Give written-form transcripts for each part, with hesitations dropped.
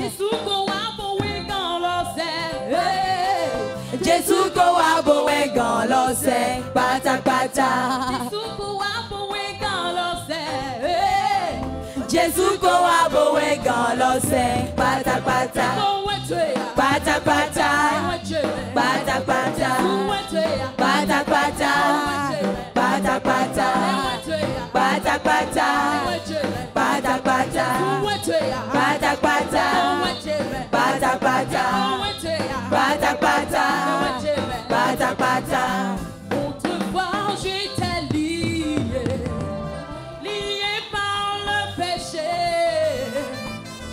Jésus ko abowe gan lose. Jésus ko abowe gan lose. Pátápátá. Jésus ko abowe gan lose. Jésus ko abowe gan lose. Pátápátá. Pátápátá. Pátápátá. Pátápátá. Pátápátá. Pátápátá. Pátápátá. Pátápátá. Pátápátá. Pátápátá. Pátápátá. Autrefois j'étais lié par le péché.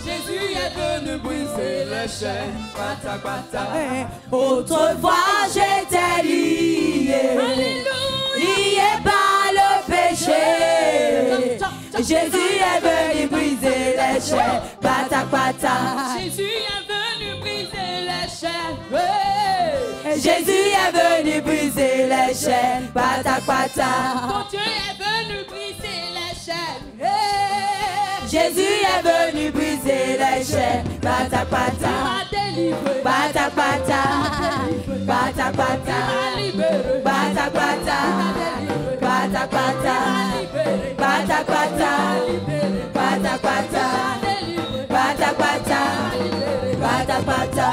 Jésus est venu briser les chaînes. Pátápátá. Autrefois j'étais lié par le péché. Jésus est venu briser les chaînes. Pátápátá. Jésus est venu briser les chaînes. Jésus est venu briser les chaînes. Pátápátá. Mon Dieu est venu briser les chaînes. Jésus est venu briser les chaînes. Pátápátá. Pátápátá. Pátápátá. Pátápátá. Pátápátá. Pátápátá. Pátápátá. Pátápátá. Pátápátá.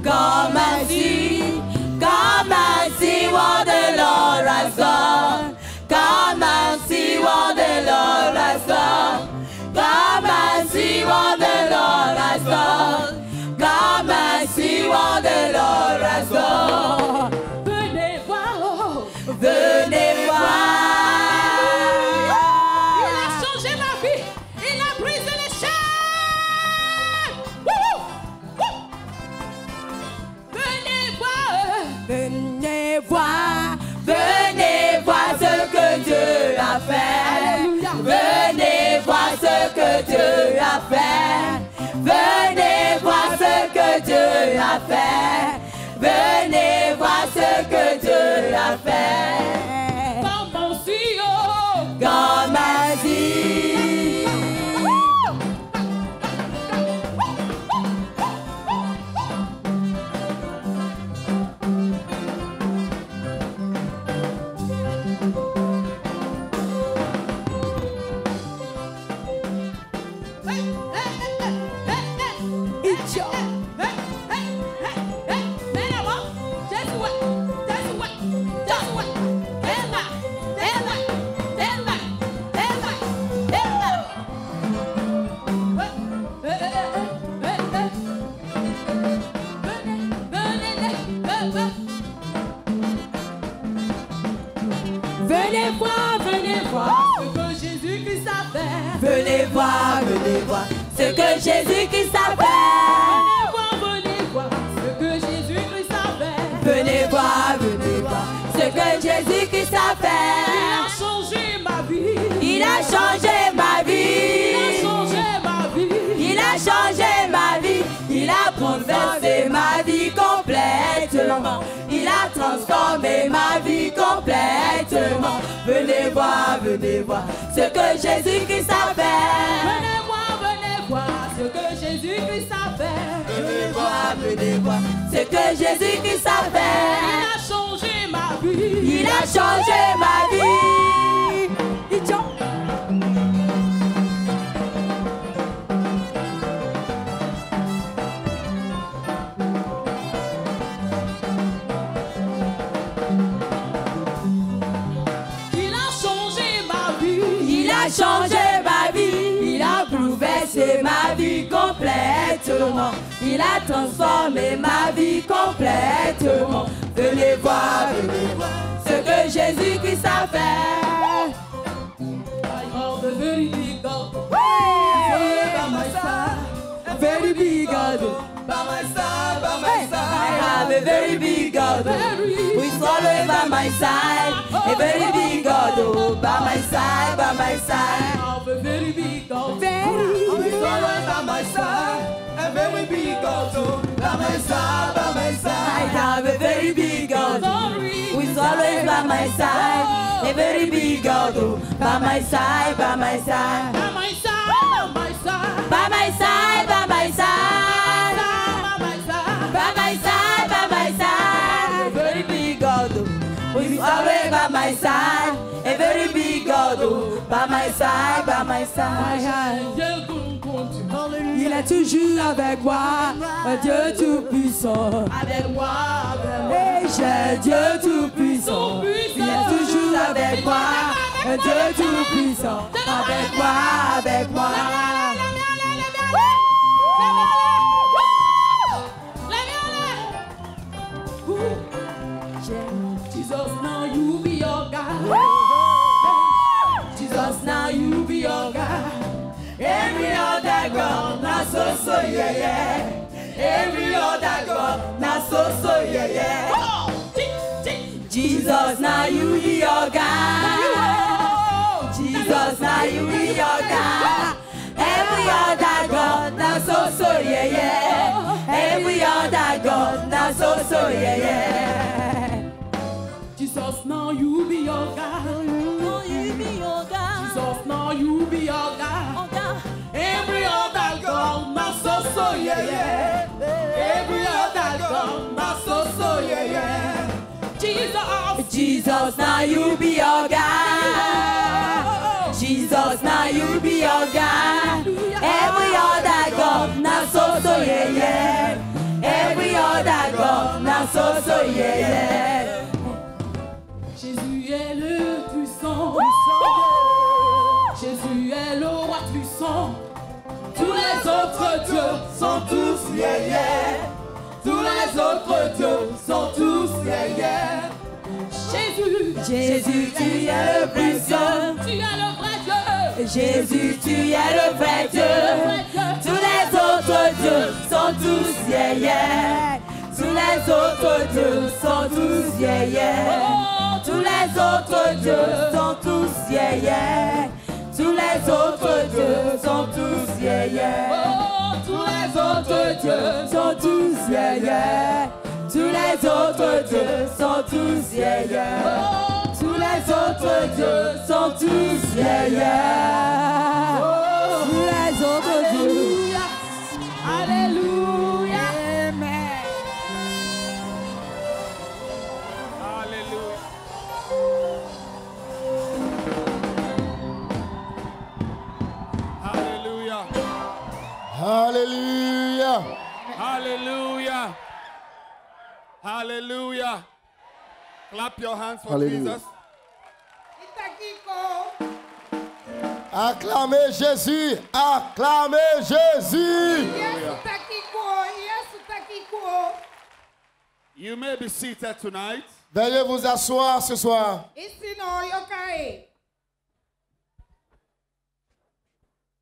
Comme ainsi. Come and see what the Lord has done. Come and see what the Lord has done. Come and see what the Lord has done. Come and see what the Lord has done. Venez voir. Venez voir. Il a changé ma vie. Il a brisé les chaînes. Venez voir. Venez voir. Venez voir ce que Dieu a fait. Venez voir ce que Dieu a fait. Venez voir ce que Dieu a fait. Venez voir ce que Dieu a fait. Comme si, oh. Comme ainsi. Venez voir ce que Jésus-Christ a fait. Venez voir ce que Jésus-Christ a fait. Venez voir ce que Jésus-Christ a fait. Venez voir ce que Jésus-Christ a fait. Il a changé ma vie. Il a changé ma vie. Il a changé ma vie. Il a changé ma vie. Il a bouleversé ma vie complètement. Il a transformé ma vie complètement. Venez voir ce que Jésus-Christ a fait. Venez voir ce que Jésus-Christ a fait. Venez voir ce que Jésus-Christ a fait. Il a changé ma vie. Il a changé ma vie. Il a changé ma vie. Il a bouleversé ma vie complètement. Il a transformé ma vie complètement. Venez voir ce que Jésus-Christ a fait. I have a very big God. Very big God. a very big God, who is always by my side. A very big God, oh, by my side, by my side. I have a very big God. Who is always by my side. A very big God, oh, by my side, by my side. I have a very big God, who is always by my side. A very big God, oh, by my side, by my side. By my side, by my side. By my side, by my side. By my side. By my side, by my side. A very big God, who is always by my side. A very big God, by my side, by my side. Il est toujours avec moi, un Dieu tout-puissant. Avec moi, avec moi. Et j'ai Dieu tout-puissant. Il est toujours avec moi, un Dieu tout-puissant. Avec moi, avec moi. Jesus, now you be your God. Jesus, now you be your God. Every other God, not so, yeah, yeah. Every other God, not so, yeah, yeah. Jesus, now you be your God. Jesus, now you be your God. Every other God, not so, yeah, yeah. Every other God, not so, yeah, yeah. Jesus, now you be your God. Now you be your God. Jesus, now you be your God. Every other God, not so, yeah, yeah. Every other God, not so, yeah, yeah. Jesus, Jesus, now you be your God. Jesus, now you be your God. Every other God, not so, yeah, yeah. Every other God, not so, yeah, yeah. Jésus est le puissant. Jésus est le roi puissant. Tous les autres dieux sont tous yeah, yeah. Tous les autres dieux sont tous yeah, yeah. Jésus, Jésus, tu es le puissant. tu es le vrai Dieu. Jésus, tu es le vrai Dieu. Tous les autres dieux sont tous yeah, yeah. Tous les autres dieux sont tous yeah, yeah. Tous les autres dieux sont tous yeah, yeah. Tous les autres dieux sont tous yeah, yeah. Tous les autres dieux Sont tous yeah, yeah. Tous les autres dieux sont tous yeah, yeah. Tous les autres dieux sont tous yeah, yeah. Tous les autres dieux. Alléluia. Amen. Hallelujah. Hallelujah. Hallelujah. Hallelujah. Clap your hands for Hallelujah. Jesus. Acclamez Jésus. Acclamez Jésus. You may be seated tonight. Veuillez vous asseoir ce soir.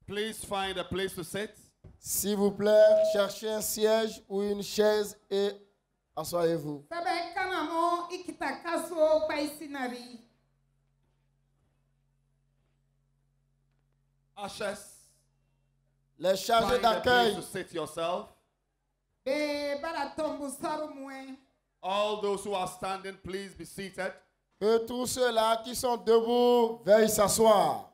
Please find a place to sit. S'il vous plaît, cherchez un siège ou une chaise et asseyez-vous. Ushers, Les chargés find a place d'accueil, to sit yourself. All those who are standing, please be seated. que tous ceux-là qui sont debout veuillent s'asseoir.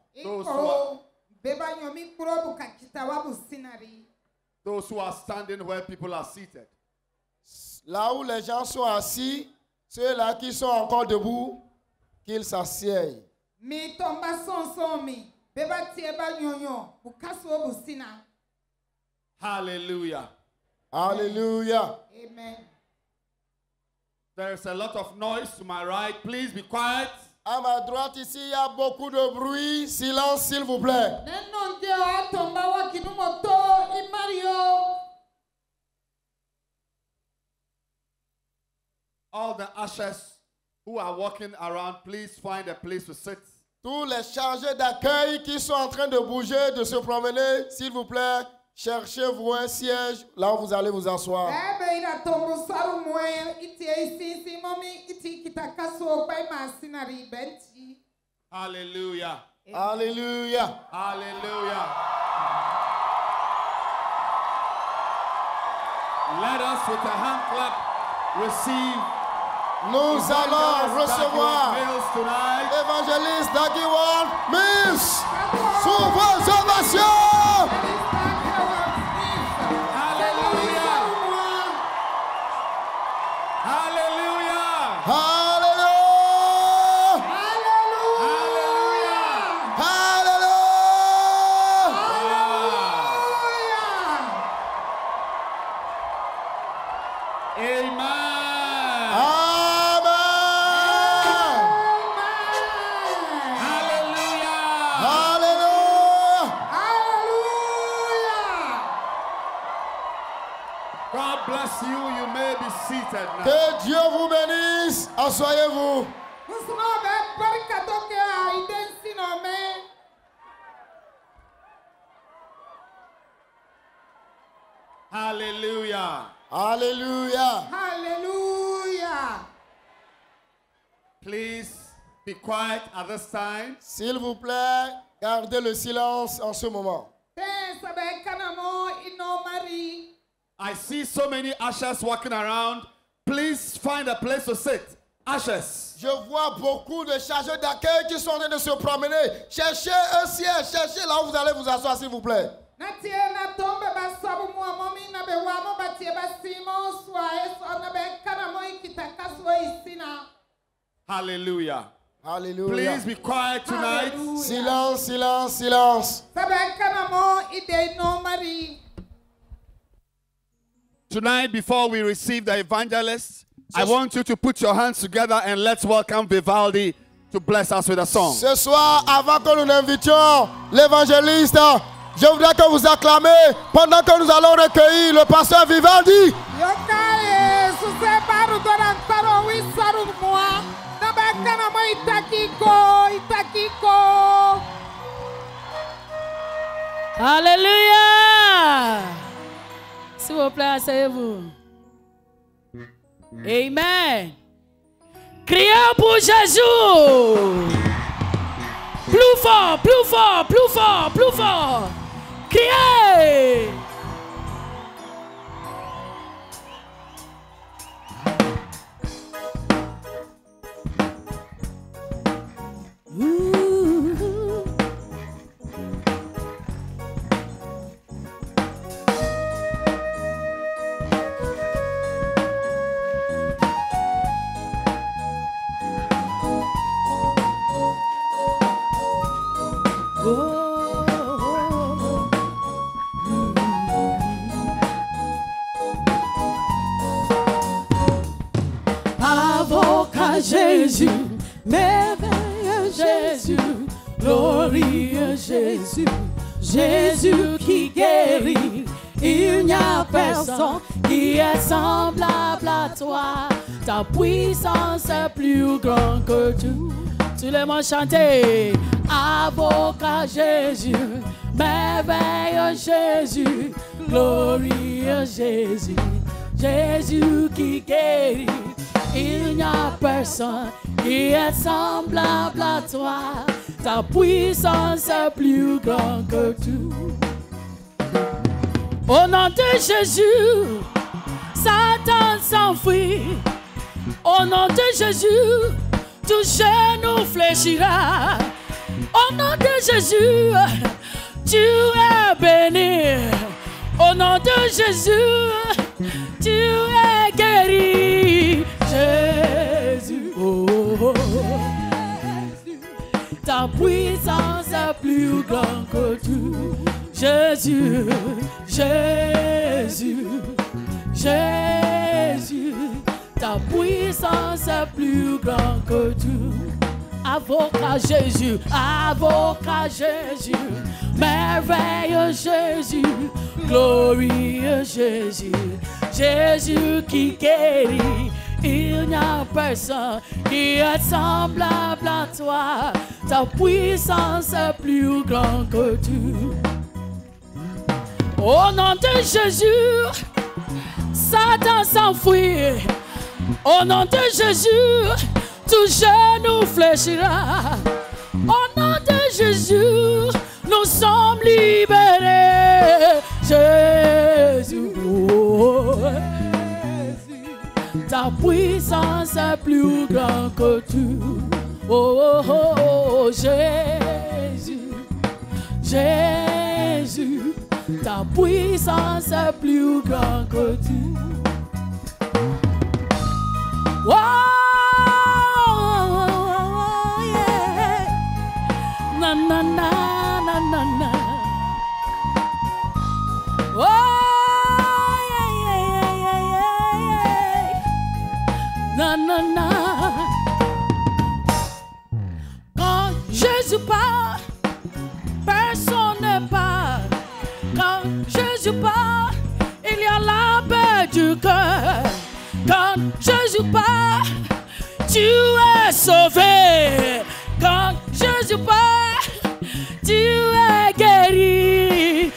Those who are standing where people are seated. Là où les gens sont assis, ceux-là qui sont encore debout, qu'ils s'assiedent. Hallelujah. Alléluia. Amen. There's a lot of noise to my right. Please be quiet. À ma droite ici, il y a beaucoup de bruit. Silence, s'il vous plaît. All the ushers who are walking around, please find a place to sit. Tous les chargés d'accueil qui sont en train de bouger, de se promener, s'il vous plaît, cherchez-vous un siège là où vous allez vous asseoir. Hallelujah. Alléluia. Hallelujah. Let us, with a hand clap, receive Nous allons recevoir l'évangéliste Dagiwan Mills sous vos ovations. Hallelujah. Hallelujah. Hallelujah. Que Dieu vous bénisse. Asseyez-vous. Hallelujah. Hallelujah. Hallelujah. Please be quiet at this time. S'il vous plaît, gardez le silence en ce moment. I see so many ushers walking around. Please find a place to sit. Ushers. Je vois beaucoup de chargeurs d'accueil qui sont en train de se promener. Cherchez un siège, cherchez là où vous allez vous asseoir, s'il vous plaît. Hallelujah. Hallelujah. Please be quiet tonight. Silence, silence, silence. Tonight, before we receive the evangelist, I want you to put your hands together and let's welcome Vivaldi to bless us with a song. Ce soir, avant que nous n'invitions l'évangéliste, je voudrais que vous acclamez pendant que nous allons recueillir le pasteur Vivaldi. Alléluia. S'il vous plaît, asseyez-vous. Amen. Crions pour Jésus. Plus fort, plus fort, plus fort, plus fort. Criez. Jésus, merveilleux Jésus, glorieux Jésus, Jésus qui guérit, il n'y a personne qui est semblable à toi, ta puissance est plus grande que tout. Tous les mots chantés, avocat Jésus, merveilleux Jésus, glorieux Jésus, Jésus qui guérit. Il n'y a personne qui est semblable à toi. Ta puissance est plus grande que tout. Au nom de Jésus, Satan s'enfuit. Au nom de Jésus, tout genou fléchira. Au nom de Jésus, tu es béni. Au nom de Jésus, tu es guéri. Jésus, oh, oh, oh. Ta puissance est plus grande que tout. Jésus, Jésus, Jésus, ta puissance est plus grande que tout. Avocat Jésus, merveilleux Jésus, glorieux Jésus, Jésus qui guérit. Il n'y a personne qui est semblable à toi. Ta puissance est plus grande que tout. Au nom de Jésus, Satan s'enfuit. Au nom de Jésus, tout genou fléchira. Au nom de Jésus, nous sommes libérés. Jésus, ta puissance est plus grande que tout. Oh, oh, oh, oh, Jésus, Jésus, ta puissance est plus grande que tout. Oh, yeah. Na na na na na na. Oh, yeah, yeah, yeah, yeah, yeah. Na na na. Quand Jésus parle, personne ne parle. Quand Jésus parle, il y a la paix du cœur. Quand Jésus parle, tu es sauvé. Quand Jésus parle, tu es guéri.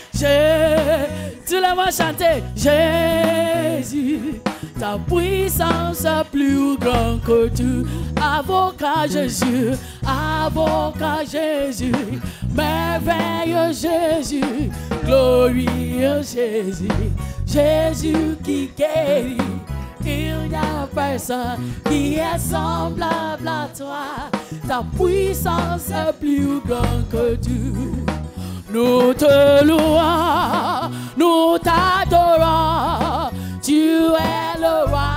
Tu l'as chanté. Jésus, ta puissance est plus grande que tout. Avocat Jésus, avocat Jésus, merveilleux Jésus, glorieux Jésus, Jésus qui guérit. Il n'y a personne qui est semblable à toi. Ta puissance est plus grande que tout. Nous te louons, nous t'adorons. Tu es le roi.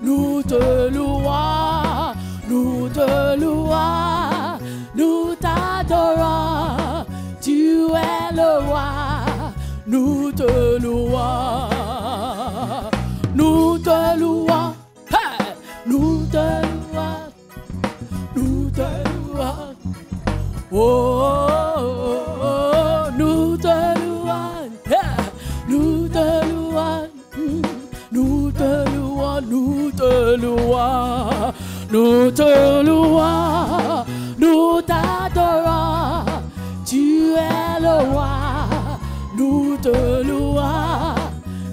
Nous te louons, nous te louons. Nous t'adorons. Tu es le roi. Nous te louons. Nous te louons, hey! Nous te louons, nous te louons. Oh, oh, oh, oh. Nous te louons, hey! Nous te louons, nous te louons, nous te louons, nous te louons, nous t'adorons. Tu es le roi, nous te louons.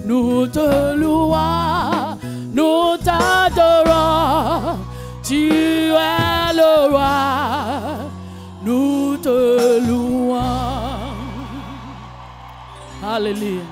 Nous te louons, nous t'adorons, tu es le roi, nous te louons. Alléluia.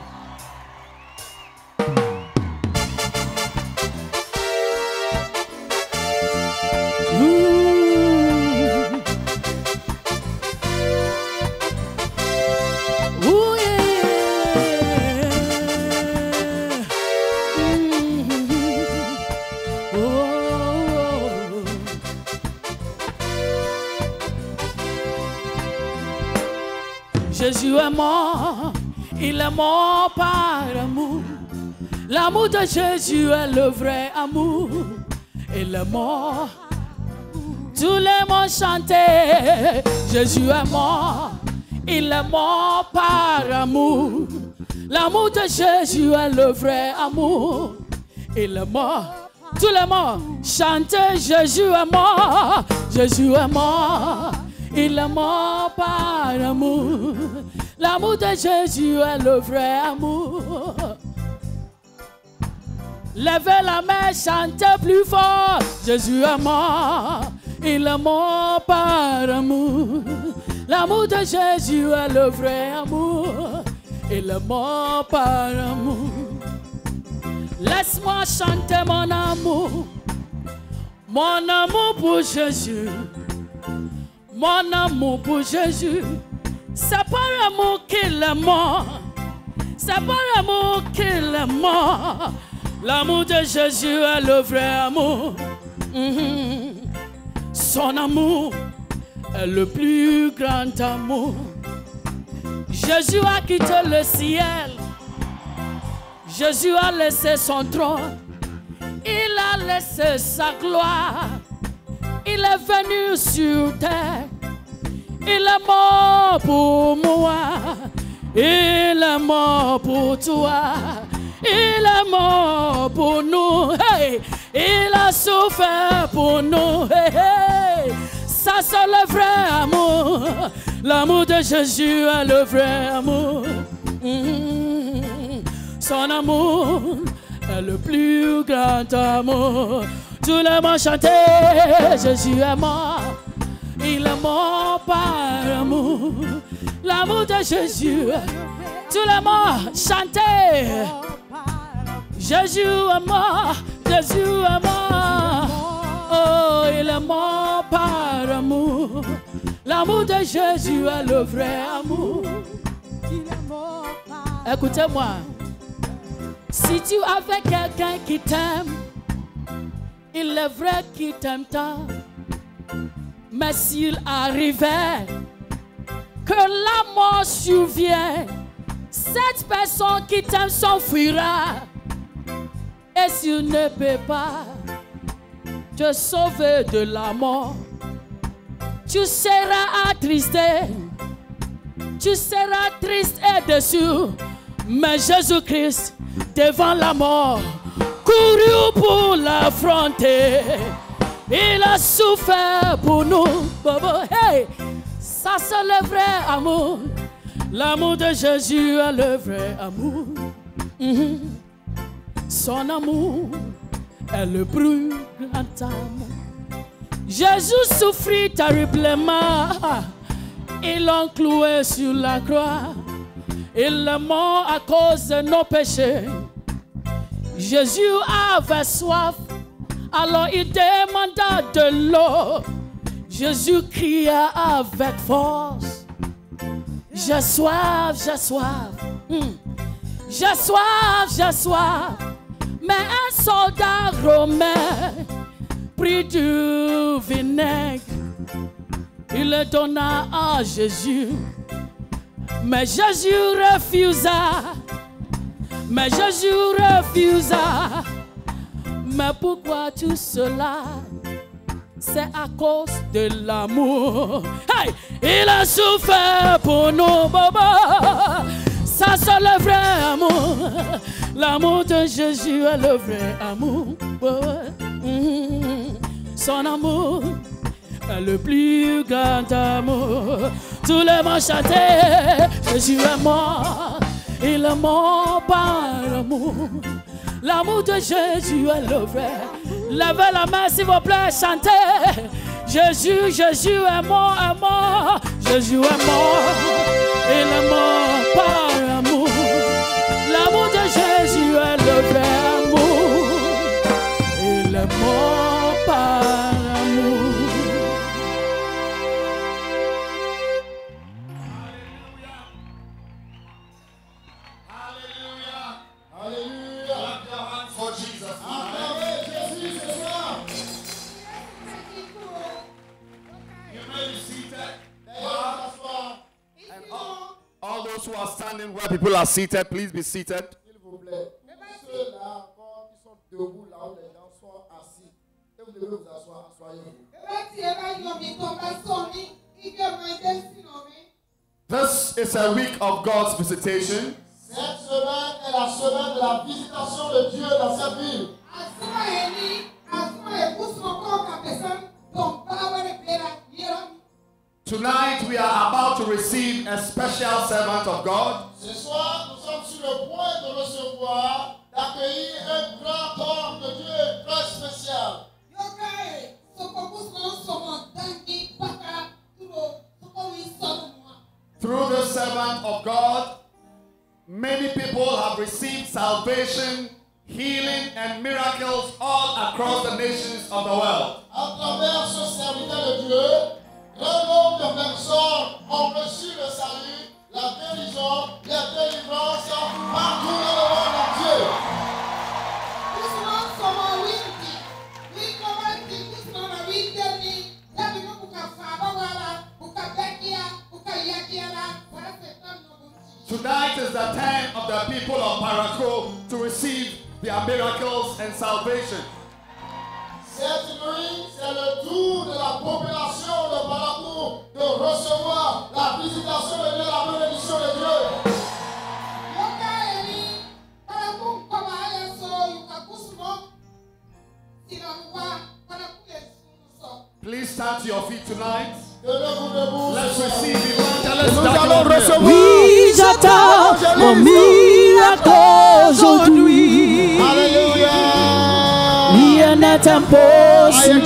Jésus est mort, il est mort par amour. L'amour de Jésus est le vrai amour. Il est mort, tous les mots chantés. Jésus est mort, il est mort par amour. L'amour de Jésus est le vrai amour. Il est mort, tous les mots chantés. Jésus est mort, Jésus est mort. Il est mort par amour. L'amour de Jésus est le vrai amour. Levez la main, chantez plus fort. Jésus est mort. Il est mort par amour. L'amour de Jésus est le vrai amour. Il est mort par amour. Laisse-moi chanter mon amour. Mon amour pour Jésus. Mon amour pour Jésus, c'est par amour qu'il est mort. C'est par amour qu'il est mort. L'amour de Jésus est le vrai amour. Son amour est le plus grand amour. Jésus a quitté le ciel. Jésus a laissé son trône. Il a laissé sa gloire. Il est venu sur terre. Il est mort pour moi. Il est mort pour toi. Il est mort pour nous. Hey! Il a souffert pour nous. Hey, hey! Ça c'est le vrai amour. L'amour de Jésus est le vrai amour. Son amour est le plus grand amour. Tout le monde chantait, Jésus est mort. Il est mort par amour. L'amour de Jésus. Tout le monde chantait. Jésus est mort. Jésus est mort. Oh, il est mort par amour. L'amour de Jésus est le vrai amour. Écoutez-moi. Si tu avais quelqu'un qui t'aime, il est vrai qu'il t'aime tant. Mais s'il arrivait que la mort survienne, cette personne qui t'aime s'enfuira. Et s'il ne peut pas te sauver de la mort, tu seras attristé, tu seras triste et déçu. Mais Jésus-Christ, devant la mort, couru pour l'affronter. Il a souffert pour nous. Hey, ça c'est le vrai amour. L'amour de Jésus est le vrai amour. Son amour est le plus grand amour. Jésus souffrit terriblement. Ils l'ont cloué sur la croix. Il est mort à cause de nos péchés. Jésus avait soif, alors il demanda de l'eau. Jésus cria avec force: j'ai soif, j'ai soif. J'ai soif, j'ai soif. Mais un soldat romain prit du vinaigre. Il le donna à Jésus. Mais Jésus refusa. Mais Jésus refusa. Mais pourquoi tout cela? C'est à cause de l'amour. Hey! Il a souffert pour nous, Baba. Ça c'est le vrai amour. L'amour de Jésus est le vrai amour. Son amour est le plus grand amour. Tout le monde chantait, Jésus est mort. Il est mort par amour. L'amour de Jésus est le vrai. Levez la main s'il vous plaît, chantez. Jésus, Jésus est mort, est mort. Jésus est mort. Il est mort par amour. L'amour de Jésus est le vrai amour. Il est mort par amour. All those who are standing where people are seated, please be seated. S'il vous plaît. Ceux-là encore qui sont debout là où les gens sont assis. Et vous devez vous asseoir, asseyez-vous. This is a week of God's visitation. Cette semaine est la semaine de la visitation de Dieu dans cette ville. Tonight we are about to receive a special servant of God. Ce soir, nous sommes sur le point de recevoir, d'accueillir un grand homme de Dieu très spécial. Through the servant of God, many people have received salvation, healing, and miracles all across the nations of the world. À travers ce serviteur de Dieu, un nombre de personnes ont reçu le salut, la guérison, la délivrance partout dans le monde entier. Tonight is the time of the people of Parakou to receive their miracles and salvation. Cette nuit, c'est le tour de la population de Parakou de recevoir la visitation de Dieu, la bénédiction de Dieu. Please stand to your feet tonight. Tenez-vous Let's debout. receive evangelist. Nous allons recevoir. Oui, j'attends mon miracle aujourd'hui. Alléluia. Rien n'est impossible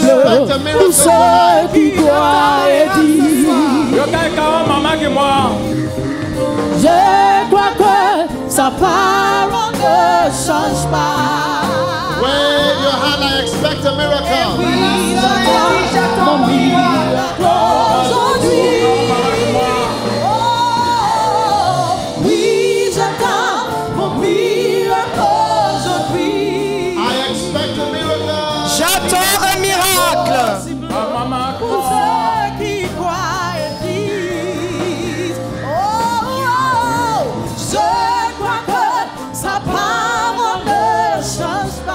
pour ceux qui croient et disent. Je crois que sa parole ne change pas. Wave your hand, I expect a miracle. Oui, j'attends mon miracle aujourd'hui. Oh, oui, j'attends mon miracle aujourd'hui. I expect a miracle. J'attends un miracle. Pour ceux qui croient et disent, oh, je crois que sa parole ne change pas.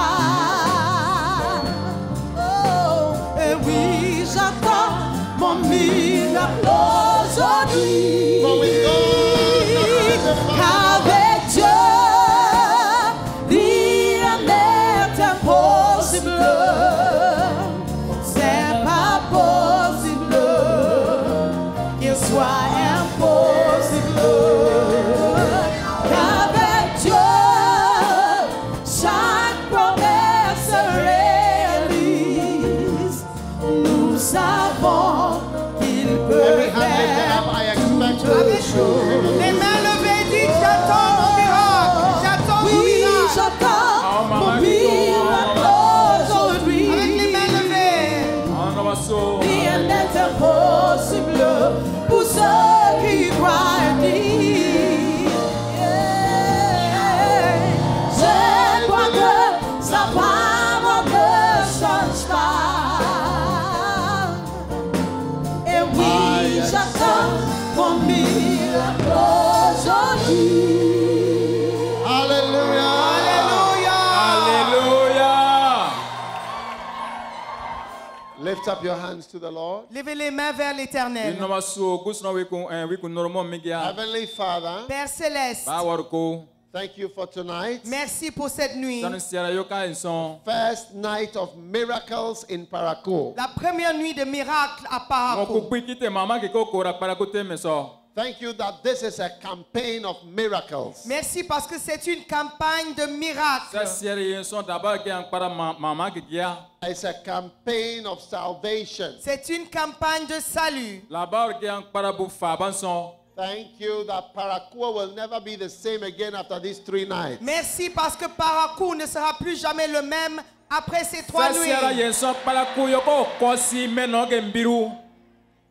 Oh, et oui, j'attends mon miracle aujourd'hui. For with God, Avec Dieu, rien n'est impossible. C'est pas possible qu'il soit impossible. Qu'avec Dieu, chaque promesse réalise. Nous savons qu'il peut every hand lifted faire up, I expect toutes choses. Les mains levées, dites j'attends mon miracle. J'attends mon Oui, miracle. j'attends mon miracle aujourd'hui. Avec les mains levées. Rien n'est impossible pour ceux qui croient et disent. Je crois que sa parole ne change pas. Et oui, j'attends mon miracle aujourd'hui. Hallelujah. Lift up your hands to the Lord. Levez les mains vers l'éternel. Heavenly Father, Père céleste, thank you for tonight. merci pour cette nuit. First night of miracles in Parakou. La première nuit de miracles à Parakou. Thank you that this is a campaign of miracles. Merci parce que c'est une campagne de miracles. It's a campaign of salvation. C'est une campagne de salut. Thank you that Parakou will never be the same again after these 3 nights. Merci parce que Parakou ne sera plus jamais le même après ces 3 nuits.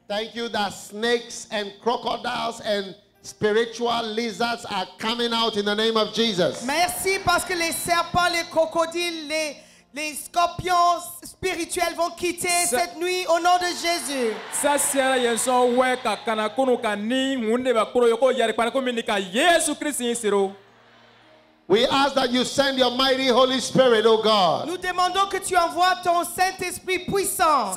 Thank you that snakes and crocodiles and spiritual lizards are coming out in the name of Jesus. Merci parce que les serpents, les crocodiles, les scorpions spirituels vont quitter cette nuit au nom de Jésus. We ask that you send your mighty Holy Spirit, oh God. Nous demandons que tu envoies ton Saint-Esprit puissant.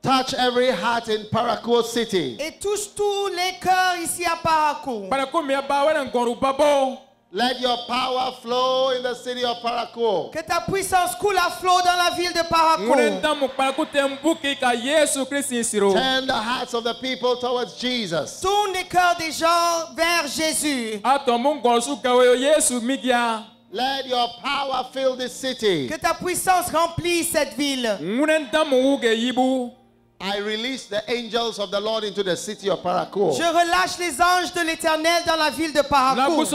Touch every heart in Parakou City. Et touche tous les cœurs ici à Parakou. Let your power flow in the city of Parakou. Que ta puissance coule à flot dans la ville de Parakou. Turn the hearts of the people towards Jesus. Tourne les cœurs des gens vers Jésus. Let your power fill this city. Que ta puissance remplisse cette ville. I release the angels of the Lord into the city of Parakou. Je relâche les anges de l'Éternel dans la ville de Parakou. Oh God,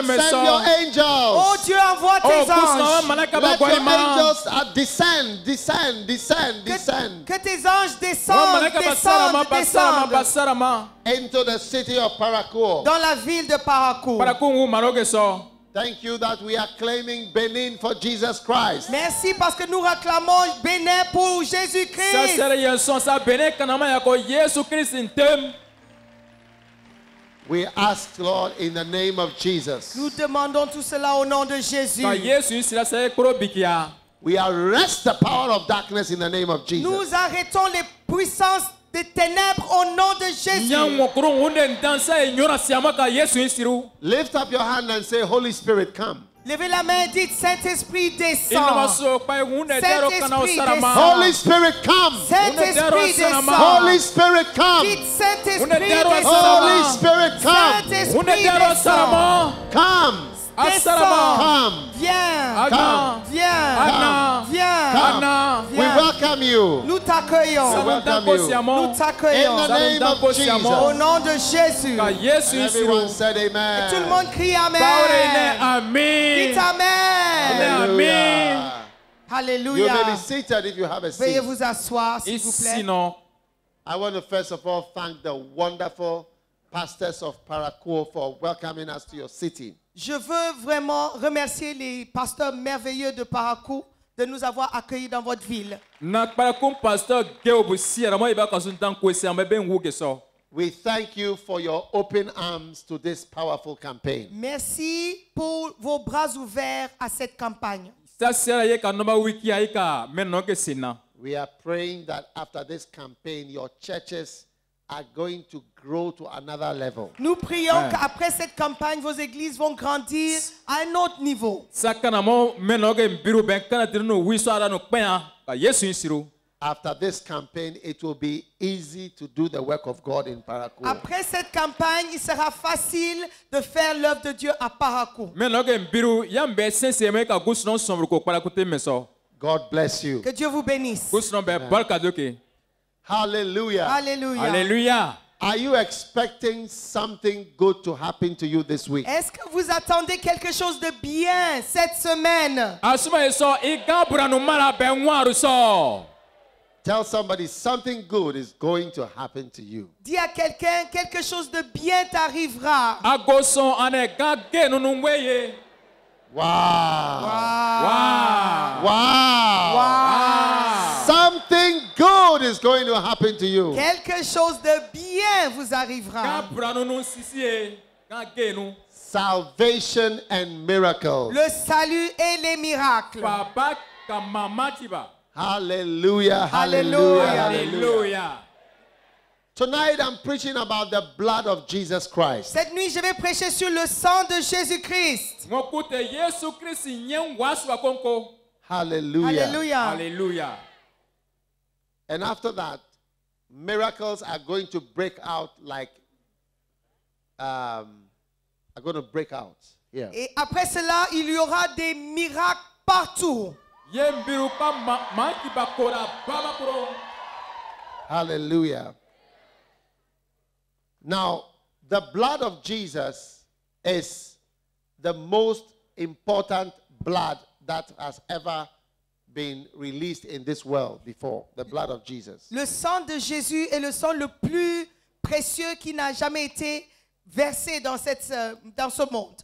send your angels. Oh Dieu, envoie tes anges. Let your angels descend Que tes anges descendent into the city of Parakou. dans la ville de Parakou. Thank you that we are claiming Benin for Jesus Christ. Merci parce que nous réclamons Bénin pour Jésus-Christ. We ask, Lord, in the name of Jesus. Nous demandons tout cela au nom de Jésus. We arrest the power of darkness in the name of Jesus. Nous arrêtons les puissances des ténèbres au nom de Jésus. Lift up your hand and say, Holy Spirit, come. Levez la main et dites, Saint-Esprit descend. Holy Saint-Esprit Spirit, come. Saint-Esprit descend. Holy Spirit, come. Dites, Saint-Esprit Holy descend. Spirit, come. Saint-Esprit descend. Come. Descend. Come. Viens. Come. Viens. Viens. We welcome you. Nous t'accueillons. Nous In t'accueillons. the name of Au Jesus. nom de Jésus. Everyone said Et tout le amen. monde crie Amen. Dites Amen. Hallelujah. You may be Alléluia. seated if you have a Veuillez seat. vous asseoir, s'il vous plaît. I want to first of all thank the wonderful pastors of Parakou for welcoming us to your city. Je veux vraiment remercier les pasteurs merveilleux de Parakou de nous avoir accueillis dans votre ville. We thank you for your open arms to this powerful campaign. Merci pour vos bras ouverts à cette campagne. We are praying that after this campaign, your churches are going to grow to another level. Nous prions qu'après cette campagne, vos églises vont grandir à un autre niveau. After this campaign, it will be easy to do the work of God in Parakou. Après cette campagne, il sera facile de faire l'œuvre de Dieu à Parakou. God bless you. Que Dieu vous bénisse. Hallelujah. Alléluia. Alléluia. Are you expecting something good to happen to you this week? Est-ce que vous attendez quelque chose de bien cette semaine? Tell somebody something good is going to happen to you. Dis à quelqu'un, quelque chose de bien t'arrivera. Wow. Wow. Wow. Wow. Something good is going to happen to you. Quelque chose de bien vous arrivera. Salvation and miracles. Le salut et les miracles. Hallelujah. Hallelujah. Hallelujah. Alléluia. Tonight I'm preaching about the blood of Jesus Christ. Cette nuit, je vais prêcher sur le sang de Jésus-Christ. Hallelujah. Alléluia. Alléluia. And after that, miracles are going to break out like are going to break out here. Et après cela, il y aura des miracles partout. Hallelujah. Now, the blood of Jesus is the most important blood that has ever been released in this world before. The blood of Jesus. Le sang de Jésus est le sang le plus précieux qui n'a jamais été versé dans ce monde.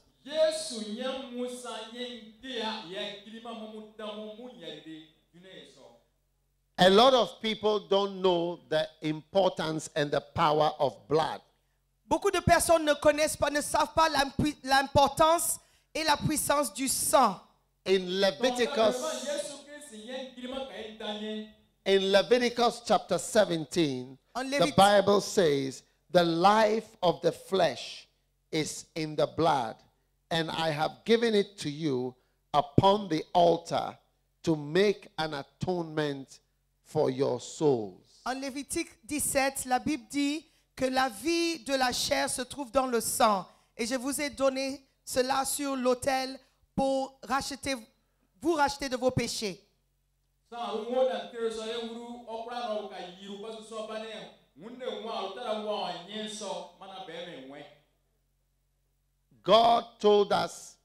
A lot of people don't know the importance and the power of blood. Beaucoup de personnes ne connaissent pas, ne savent pas l'importance et la puissance du sang. In Leviticus chapter 17, the Bible says, the life of the flesh is in the blood, and I have given it to you upon the altar to make an atonement for your souls. En Lévitique 17, la Bible dit que la vie de la chair se trouve dans le sang. Et je vous ai donné cela sur l'autel pour vous racheter de vos péchés. God told us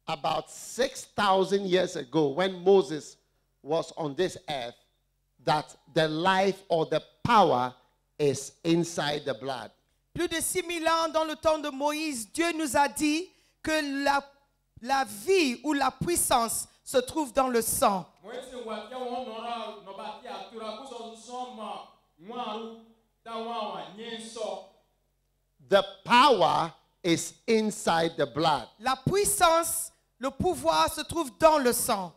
about 6,000 years ago when Moses was on this earth that the life or the power is inside the blood. Plus de 6,000 ans dans le temps de Moïse, Dieu nous a dit que la vie ou la puissance se trouve dans le sang. The power is inside the blood. La puissance, le pouvoir se trouve dans le sang.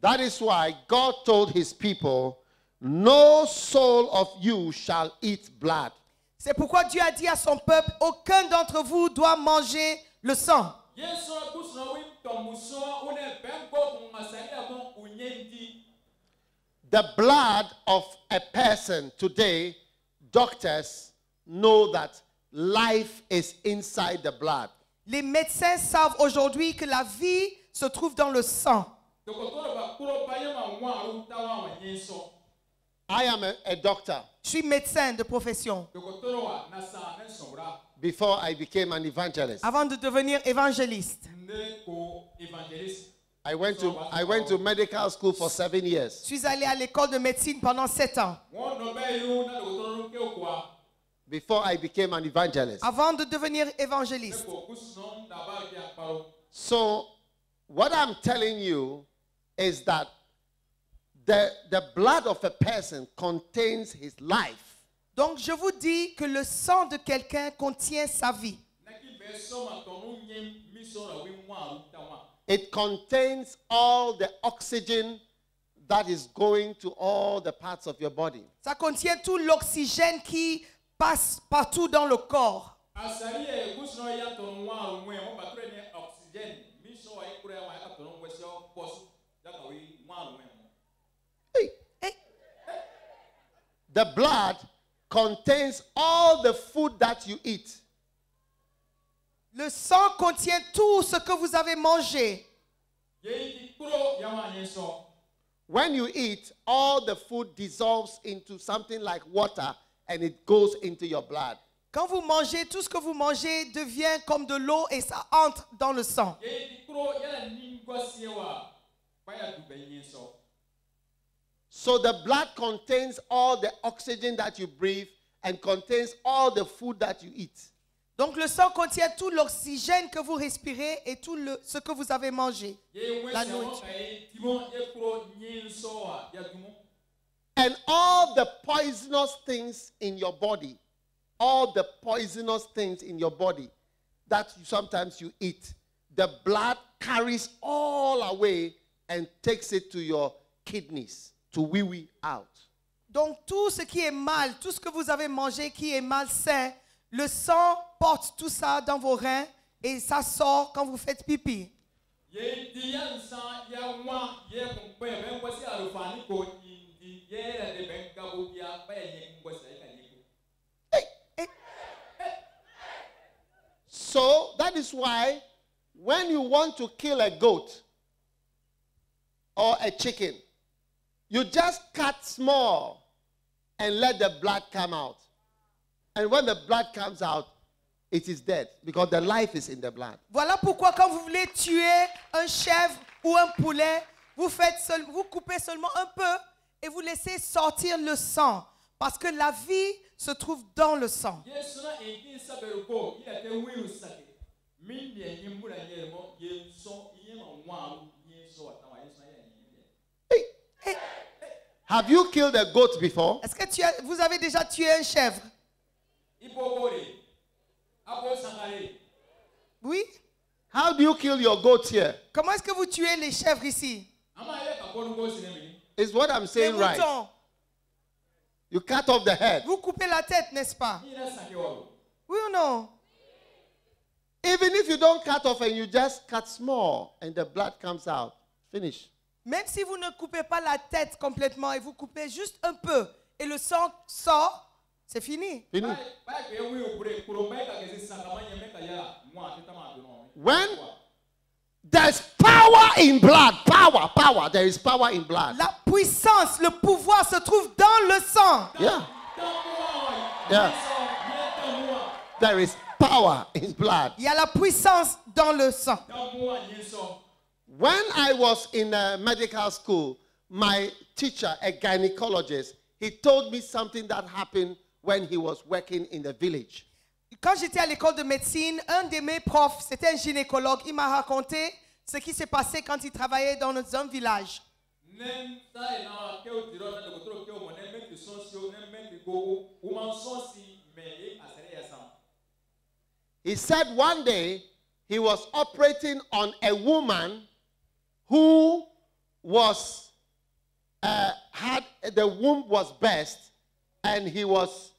That is why God told his people, no soul of you shall eat blood. C'est pourquoi Dieu a dit à son peuple, aucun d'entre vous doit manger le sang. The blood of a person today, doctors know that life is inside the blood. Les médecins savent aujourd'hui que la vie se trouve dans le sang. I am a doctor. Je suis médecin de profession. Before I became an evangelist, Avant de devenir évangéliste, I went to medical school for 7 je years. suis allé à l'école de médecine pendant 7 ans. Before I became an evangelist. Avant de devenir évangéliste. So, what I'm telling you is that the blood of a person contains his life. Donc je vous dis que le sang de quelqu'un contient sa vie. It contains all the oxygen that is going to all the parts of your body. Ça contient tout l'oxygène qui passe partout dans le corps. The blood contains all the food that you eat. Le sang contient tout ce que vous avez mangé. When you eat, all the food dissolves into something like water and it goes into your blood. Quand vous mangez, tout ce que vous mangez devient comme de l'eau et ça entre dans le sang. So the blood contains all the oxygen that you breathe and contains all the food that you eat. Donc le sang contient tout l'oxygène que vous respirez et tout ce que vous avez mangé. La nourriture. And all the poisonous things in your body, all the poisonous things in your body that sometimes you eat, the blood carries all away and takes it to your kidneys to wee out. Donc tout ce qui est mal, tout ce que vous avez mangé qui est malsain, le sang porte tout ça dans vos reins et ça sort quand vous faites pipi. So that is why when you want to kill a goat or a chicken, you just cut small and let the blood come out. And when the blood comes out, it is dead because the life is in the blood. Voilà pourquoi quand vous voulez tuer un chèvre ou un poulet, vous coupez seulement un peu et vous laissez sortir le sang parce que la vie se trouve dans le sang. Have you killed a goat before? Est-ce que vous avez déjà tué un chèvre? Oui. How do you kill your goats here? Comment est-ce que vous tuez les chèvres ici? Is what I'm Les saying right? moutons. You cut off the head. Vous coupez la tête, n'est-ce pas? Oui ou non? Even if you don't cut off and you just cut small and the blood comes out, finish. Même si vous ne coupez pas la tête complètement et vous coupez juste un peu et le sang sort, c'est fini. Fini. When there's power in blood, power, there is power in blood. La puissance, le pouvoir se trouve dans le sang. Yeah. Yeah. There is power in blood. Il y a la puissance dans le sang. When I was in medical school, my teacher, a gynecologist, he told me something that happened when he was working in the village. Quand j'étais à l'école de médecine, un de mes profs, c'était un gynécologue, il m'a raconté ce qui s'est passé quand il travaillait dans un village. He said one day he was operating on a woman who was had the womb was burst and he was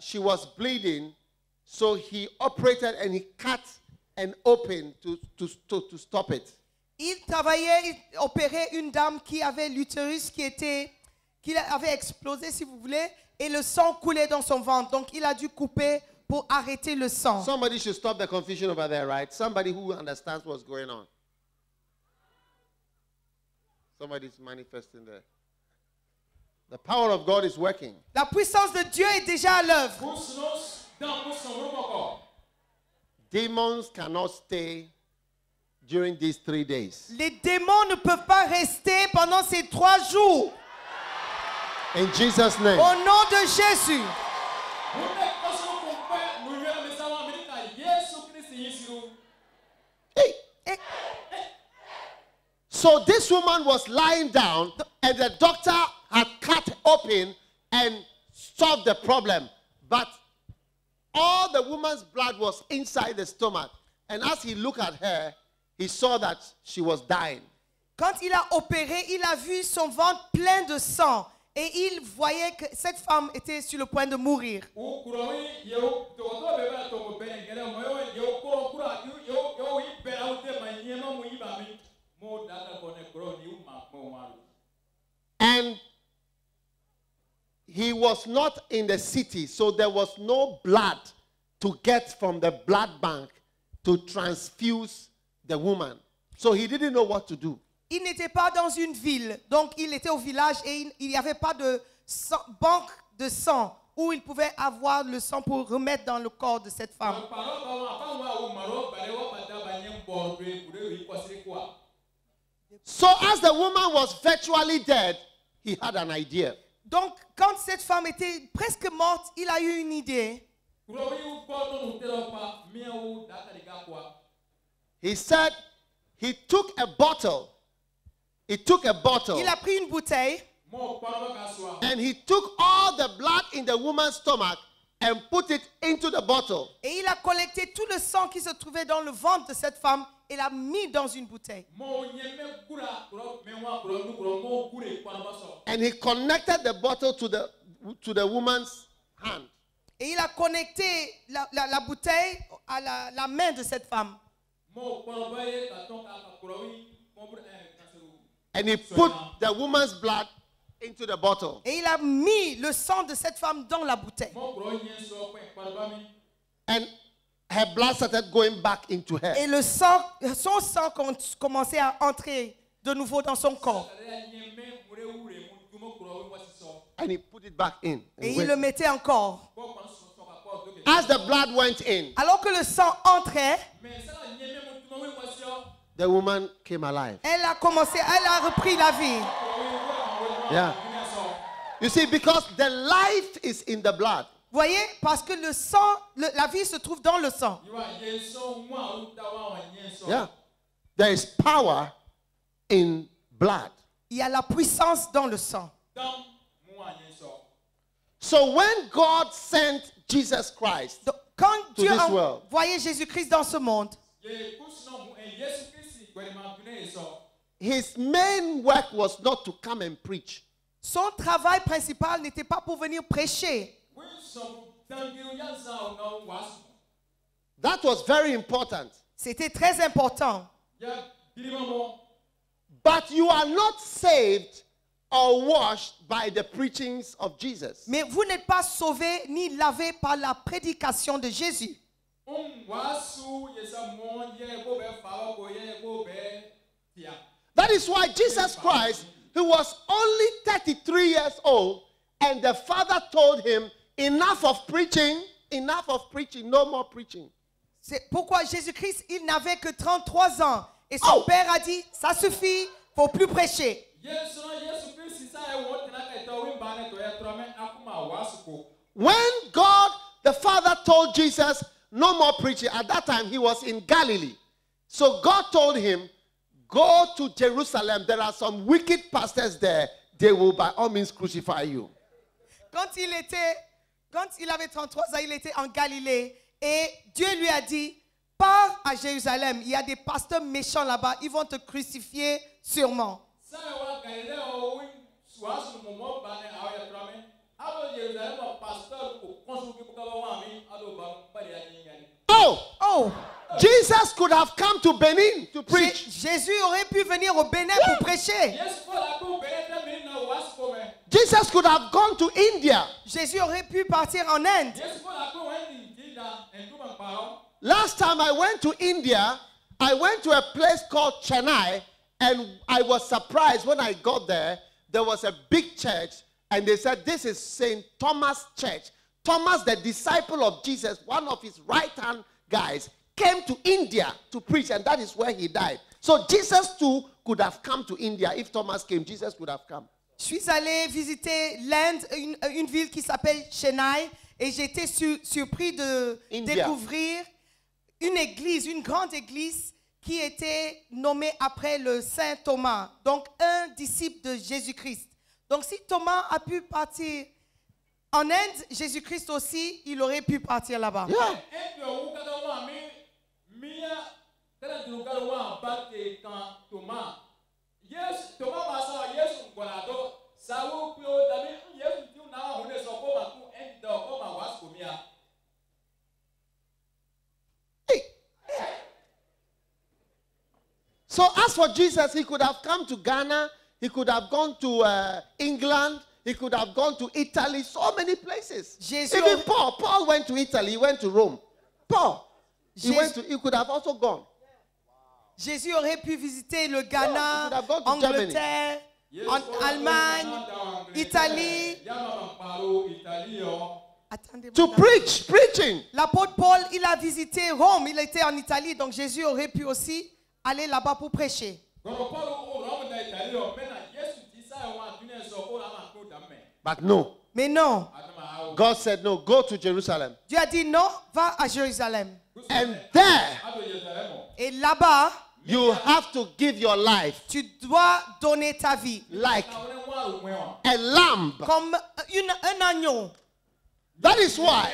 she was bleeding, so he operated and he cut and opened to stop it. Il travaillait, il opérait une dame qui avait l'utérus qui avait explosé, si vous voulez, et le sang coulait dans son ventre. Donc, il a dû couper pour arrêter le sang. Somebody should stop the confusion over there, right? Somebody who understands what's going on. Somebody's manifesting there. The power of God is working. La puissance de Dieu est déjà à l'œuvre. Demons cannot stay during these 3 days. Les démons ne peuvent pas rester pendant ces 3 jours. In Jesus' name. Au nom de Jésus. Hey. So this woman was lying down and the doctor had cut open and solved the problem. But all the woman's blood was inside the stomach. And as he looked at her, he saw that she was dying. Quand il a opéré, il a vu son ventre plein de sang. Et il voyait que cette femme était sur le point de mourir. And he was not in the city, so there was no blood to get from the blood bank to transfuse the woman. So he didn't know what to do. Il n'était pas dans une ville, donc il était au village et il n'y avait pas de banque de sang où il pouvait avoir le sang pour remettre dans le corps de cette femme. So as the woman was virtually dead, he had an idea. Donc quand cette femme était presque morte, il a eu une idée. He said he took a bottle. He took a bottle. Il a pris une bouteille. And he took all the blood in the woman's stomach and put it into the bottle. Et il a collecté tout le sang qui se trouvait dans le ventre de cette femme et l'a mis dans une bouteille. And he connected the bottle to the woman's hand. Et il a connecté la bouteille à la main de cette femme. And he put the woman's blood into the bottle. Et il a mis le sang de cette femme dans la bouteille. And her blood started going back into her. Et son sang commençait à entrer de nouveau dans son corps. And he put it back in. Et il le mettait encore. As the blood went in, Alors que le sang entrait, the woman came alive. elle a repris la vie. Yeah. You see, because the life is in the blood. Voyez, parce que le sang, la vie se trouve dans le sang. Yeah. There is power in blood. Il y a la puissance dans le sang. So when God sent Jesus Christ, Donc, quand Dieu this a world. envoyé Jésus-Christ dans ce monde, his main work was not to come and preach. son travail principal n'était pas pour venir prêcher. That was very important. C'était très important. But you are not saved or washed by the preachings of Jesus. Mais vous n'êtes pas sauvés ni lavés par la prédication de Jésus. That is why Jesus Christ, who was only 33 years old, and the Father told him, enough of preaching, no more preaching. C'est pourquoi Jésus-Christ, il n'avait que 33 ans. Et son père a dit, ça suffit, il ne faut plus prêcher. When God, the Father, told Jesus, no more preaching, at that time he was in Galilee. So God told him, go to Jerusalem. There are some wicked pastors there. They will by all means crucify you. Quand il avait 33 ans, il était en Galilée. Et Dieu lui a dit, pars à Jérusalem. Il y a des pasteurs méchants là-bas. Ils vont te crucifier sûrement. Oh, Jesus could have come to Benin to preach. Jésus aurait pu venir au Bénin pour prêcher. Jesus could have gone to India. Jésus aurait pu partir en Inde. Last time I went to India, I went to a place called Chennai, and I was surprised when I got there. There was a big church, and they said, this is St. Thomas Church. Thomas, the disciple of Jesus, one of his right-hand guys, came to India to preach, and that is where he died. So Jesus too could have come to India. If Thomas came, Jesus could have come. Je suis allé visiter l'Inde, une ville qui s'appelle Chennai, et j'ai été surpris de découvrir une église, une grande église qui était nommée après le Saint Thomas, donc un disciple de Jésus-Christ. Donc si Thomas a pu partir en Inde, Jésus-Christ aussi, il aurait pu partir là-bas. Yeah. So as for Jesus, he could have come to Ghana, he could have gone to England, he could have gone to Italy, so many places. Even Paul went to Italy, he went to Rome. Paul, he could have also gone. Jésus aurait pu visiter le Ghana, Angleterre, Allemagne, Italie. To preaching. L'apôtre Paul, il a visité Rome, il était en Italie, donc Jésus aurait pu aussi aller là-bas pour prêcher. But no. Mais non. God said no, go to Jerusalem. Dieu a dit non, va à Jérusalem. And there, et là-bas, you have to give your life. Tu dois donner ta vie. Like a lamb. Comme un agneau. That is why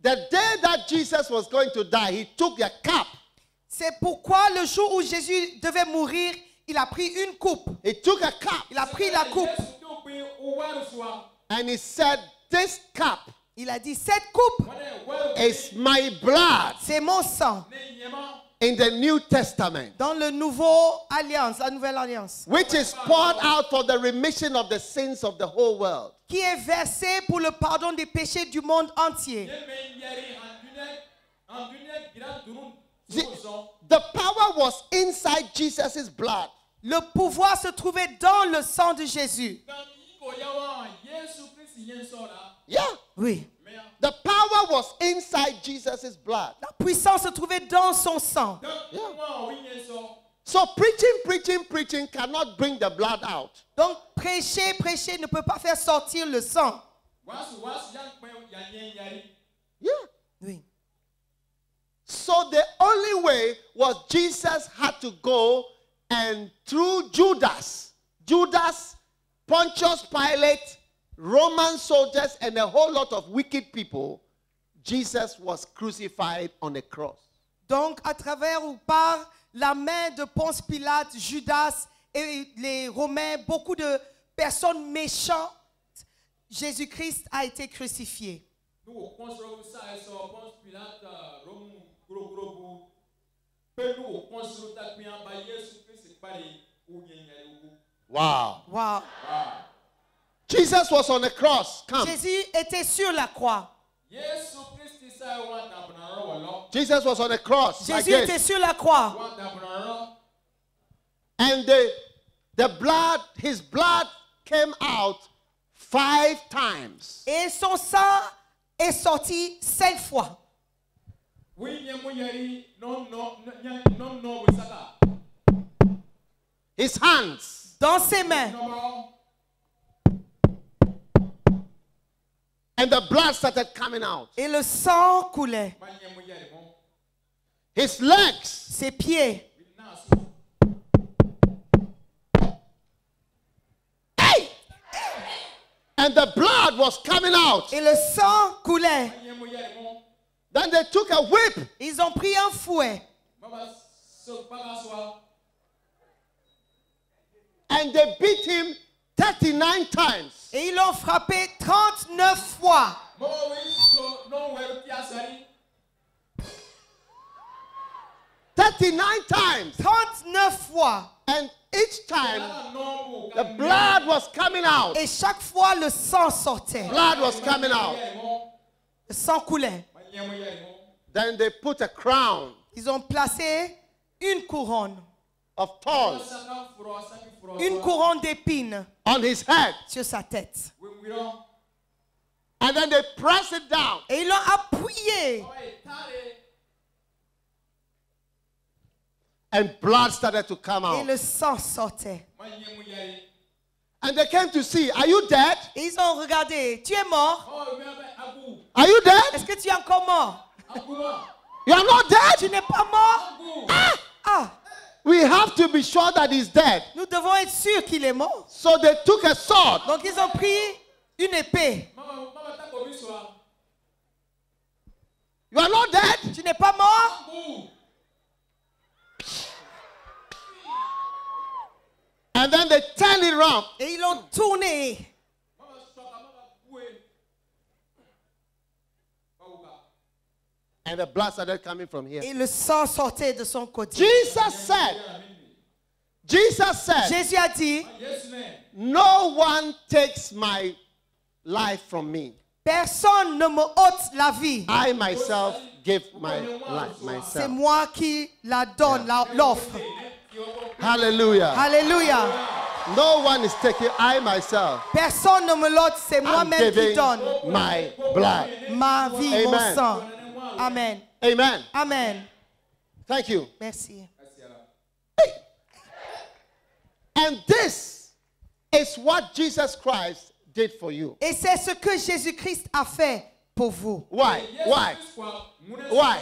the day that Jesus was going to die, he took a cup. C'est pourquoi le jour où Jésus devait mourir, il a pris une coupe. He took a cup. Il a pris la coupe. And he said, this cup, il a dit, cette coupe is my blood. C'est mon sang. In the New Testament. Dans le nouveau alliance, la nouvelle alliance. Which is poured out for the remission of the sins of the whole world. Qui est versé pour le pardon des péchés du monde entier. The power was inside Jesus' blood. Le pouvoir se trouvait dans le sang de Jésus. Yeah. Oui. The power was inside Jesus' blood. La puissance se trouvait dans son sang. Yeah. So preaching cannot bring the blood out. Donc prêcher ne peut pas faire sortir le sang. Yeah. Oui. So the only way was Jesus had to go, and through Judas, Pontius Pilate, Roman soldiers, and a whole lot of wicked people, Jesus was crucified on a cross. Donc, à travers ou par la main de Ponce Pilate, Judas et les Romains, beaucoup de personnes méchantes, Jésus-Christ a été crucifié. Wow. Wow. Jesus was on the cross. Come. Jésus était sur la croix. Jesus was on the cross. Jésus like était this. sur la croix. And his blood came out 5 times. Et son sang est sorti 5 fois. His hands. Dans ses mains. And the blood started coming out. Et le sang coulait. His legs. Ses pieds. Hey! And the blood was coming out. Et le sang coulait. Then they took a whip. Ils ont pris un fouet. And they beat him 39 times. Et ils l'ont frappé 39 fois. 39 times. 39 fois. And each time the blood was coming out. Et chaque fois, le sang sortait. Blood was coming out. Le sang coulait. Then they put a crown Ils ont placé une couronne. of thorns Une couronne d'épines on his head. sur sa tête. And then they press it down. Et ils l'ont appuyé. And blood started to come Et out. le sang sortait. And they came to see, are you dead? Et ils ont regardé. Tu es mort? Are you dead? Est-ce que tu es encore mort? You are not Tu dead? n'es pas mort? Ah! We have to be sure that he's dead. Nous devons être sûrs qu'il est mort. So they took a sword. Donc ils ont pris une épée. You are not dead? Tu n'es pas mort? And then they turned it around. Et ils l'ont tourné. And the blood started coming from here. Et le sang sortait de son côté. Jesus said, Jésus a dit, no one takes my life from me. personne ne me ôte la vie. I myself give my life C'est myself. moi qui la donne, l'offre. Hallelujah. Alléluia. No one is taking, I myself Personne ne me l'ôte, c'est am moi-même qui giving donne my blood. ma vie, mon Amen. sang. Amen. Amen. Amen. Thank you. Merci. And this is what Jesus Christ did for you. Et c'est ce que Jésus-Christ a fait pour vous. Why? Why? Why?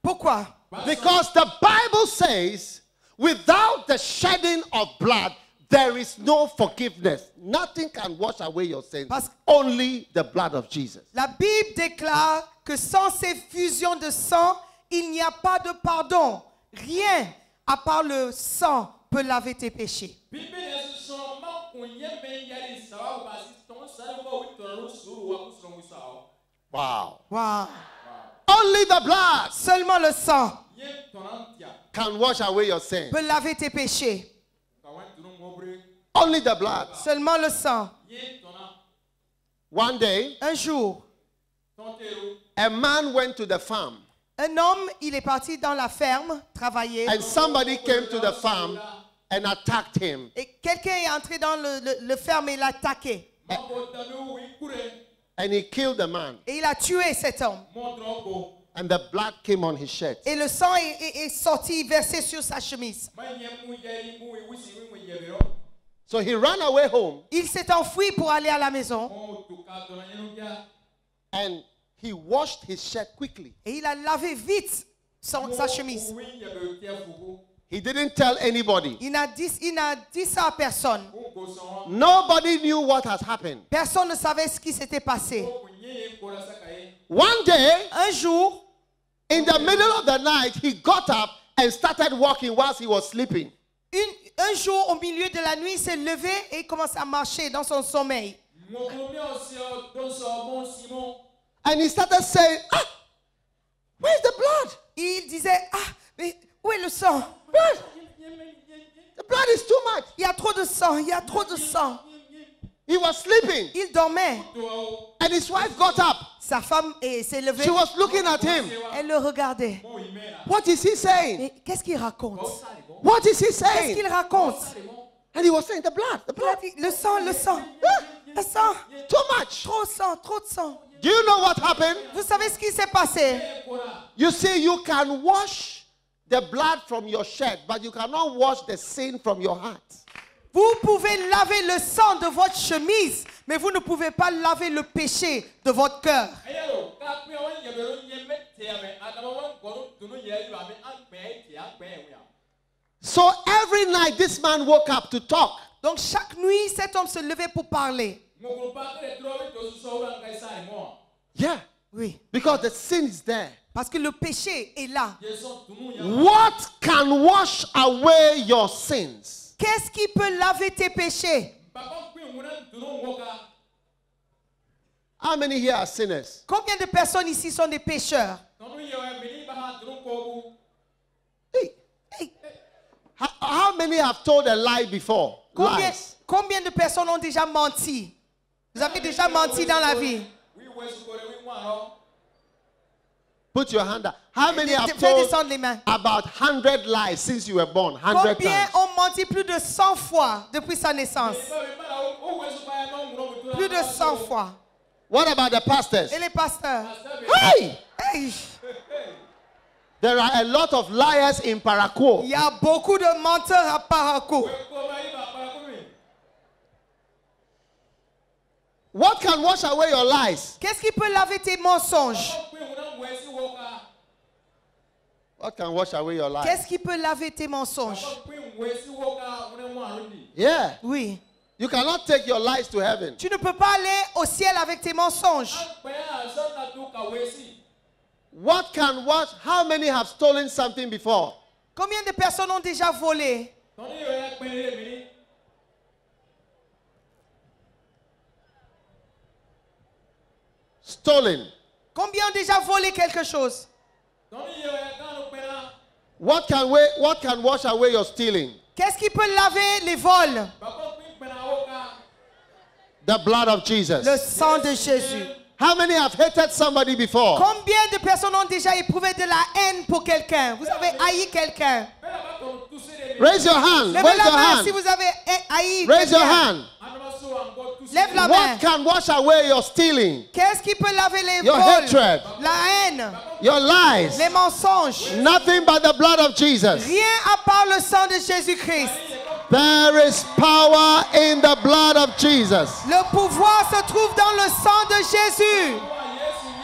Pourquoi? Because the Bible says, without the shedding of blood, there is no forgiveness. Nothing can wash away your sins. Only the blood of Jesus. La Bible déclare que sans ces fusions de sang, il n'y a pas de pardon. Rien à part le sang peut laver tes péchés. Wow. Wow. Only the blood Seulement le sang can wash away your sins. peut laver tes péchés. Only the blood. Seulement le sang. One day, Un jour, a man went to the farm, un homme, il est parti dans la ferme travailler. and somebody came to the farm and attacked him. Et quelqu'un est entré dans le ferme et l'a attaqué. And he killed the man. Et il a tué cet homme. And the blood came on his shirt. Et le sang est sorti, versé sur sa chemise. So he ran away home Il s'est enfui pour aller à la maison. and he washed his shirt quickly. Et il a lavé vite sa chemise. He didn't tell anybody. Il n'a dit ça à personne. Nobody knew what had happened. Personne ne savait ce qui s'était passé. One day, Un jour, in the middle of the night, he got up and started walking whilst he was sleeping. un jour, au milieu de la nuit, il s'est levé et il commence à marcher dans son sommeil. And he started saying, where's the blood? Et il disait, mais où est le sang? Blood. The blood is too much. Il y a trop de sang, il y a trop de sang. He was sleeping. Il dormait. And his wife got up. Sa femme s'est levée. She was looking at him. Elle le regardait. What is he saying? Mais qu'est-ce qu'il raconte? What is he Qu'est-ce saying? qu'il raconte? And he was saying, the blood, the Il a blood. dit, le sang, le sang. Le sang. Too much. Trop de sang, trop de sang. Do you know what happened? Vous savez ce qui s'est passé? You see, you can wash the blood from your shirt, but you cannot wash the sin from your heart. Vous pouvez laver le sang de votre chemise, mais vous ne pouvez pas laver le péché de votre cœur. So every night this man woke up to talk. Donc chaque nuit, cet homme se levait pour parler. Yeah, Oui, because the sin is there. parce que le péché est là. What can wash away your sins? Qu'est-ce qui peut laver tes péchés? How many here are sinners? Combien de personnes ici sont des pécheurs? Hey, hey. How many have told a lie before? Lies. Combien de personnes ont déjà menti? Vous avez déjà menti dans la vie? Put your hand up. How many have Fais told descendre les mains. about 100 lies since you were born? 100 Combien times. ont menti plus de 100 fois depuis sa naissance? Plus de 100 fois. What about the pastors? Et les pasteurs? Hey! Hey! There are a lot of liars in Parakou. Il y a beaucoup de menteurs à Parakou. What can wash away your lies? Qu'est-ce qui peut laver tes mensonges? What can wash away your lies? Qu'est-ce qui peut laver tes mensonges? Yeah. Oui. You cannot take your lies to heaven. Tu ne peux pas aller au ciel avec tes mensonges. What can wash? How many have stolen something before? Combien de personnes ont déjà volé? Stolen. Combien ont déjà volé quelque chose? What can wash away your stealing? Qu'est-ce qui peut laver les vols? The blood of Jesus. Le sang de Jésus. How many have hated somebody before? Combien de personnes ont déjà éprouvé de la haine pour quelqu'un? Vous avez haï quelqu'un. Raise your hand. Levez Raise la your main si hand. vous avez haï Raise your quelqu'un. hand. Lève la main. What can wash away your stealing? Qu'est-ce qui peut laver les Your vols? hatred. La haine. Your lies. Les mensonges. Nothing but the blood of Jesus. Rien à part le sang de Jésus-Christ. There is power in the blood of Jesus. Le pouvoir se trouve dans le sang de Jésus.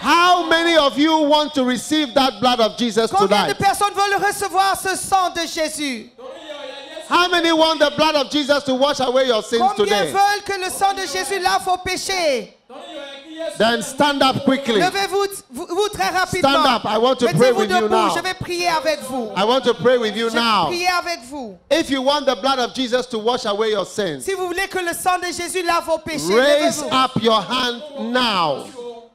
How many of you want to receive that blood of Jesus Combien de tonight? personnes veulent recevoir ce sang de Jésus? How many want the blood of Jesus to wash away your sins Combien today? veulent que le sang de Jésus lave vos péchés? Then stand up quickly. Levez-vous vous très rapidement. Stand up. I want to pray Mettez-vous with you debout. now. Je vais prier avec vous. I want to pray with you Je vais now. prier avec vous. If you want the blood of Jesus to wash away your sins, Si vous voulez que le sang de Jésus lave vos péchés, raise levez-vous. up your hand now.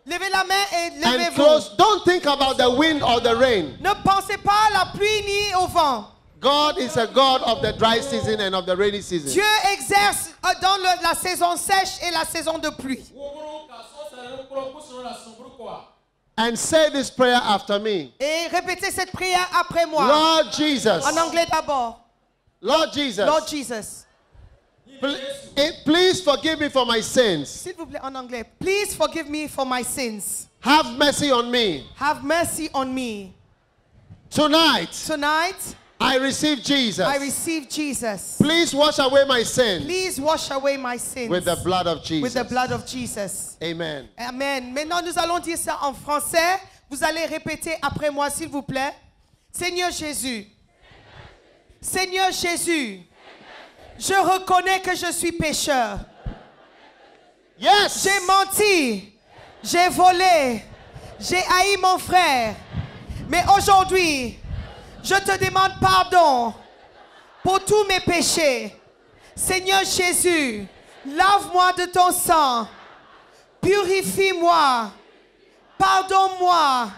Levez la main et And levez-vous. close. Don't think about the wind or the rain. Ne pensez pas à la pluie ni au vent. God is a God of the dry season and of the rainy season. Dieu exerce dans la saison sèche et la saison de pluie. And say this prayer after me. Et répétez cette prière après moi. Lord Jesus. En anglais d'abord. Lord Jesus. Lord Jesus. Please forgive me for my sins. S'il vous plaît, en anglais. Please forgive me for my sins. Have mercy on me. Have mercy on me. Tonight, Tonight, I receive Jesus. I receive Jesus. Please wash away my sins Please wash away my sins with the blood of Jesus. with the blood of Jesus. Amen. Amen. Maintenant, nous allons dire ça en français. Vous allez répéter après moi, s'il vous plaît. Seigneur Jésus. Seigneur Jésus. Je reconnais que je suis pécheur. Yes. J'ai menti. J'ai volé. J'ai haï mon frère. Mais aujourd'hui, je te demande pardon pour tous mes péchés. Seigneur Jésus, lave-moi de ton sang. Purifie-moi. Pardonne-moi.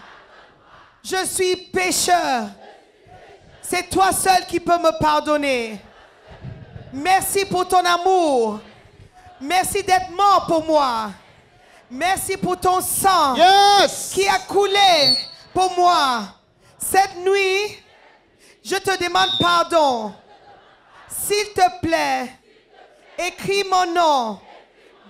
Je suis pécheur. C'est toi seul qui peux me pardonner. Merci pour ton amour. Merci d'être mort pour moi. Merci pour ton sang Yes. qui a coulé pour moi. Cette nuit, je te demande pardon. S'il te plaît, écris mon nom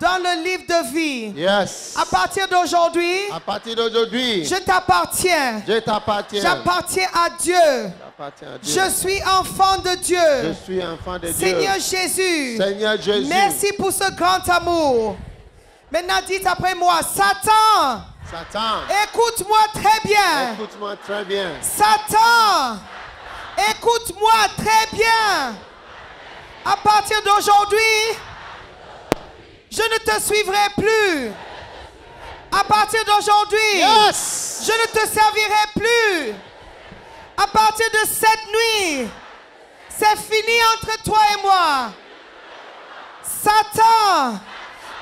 dans le livre de vie. Yes. À partir d'aujourd'hui, À partir d'aujourd'hui, je t'appartiens. je t'appartiens. J'appartiens à Dieu. J'appartiens à Dieu. Je suis enfant de Je Dieu. suis enfant de Dieu. Seigneur Jésus, Seigneur Jésus. merci pour ce grand amour. Maintenant, dites après moi, Satan, Satan, écoute-moi très bien. écoute-moi très bien. Satan, écoute-moi très bien. À partir d'aujourd'hui, je ne te suivrai plus. À partir d'aujourd'hui, Yes. je ne te servirai plus. À partir de cette nuit, c'est fini entre toi et moi. Satan,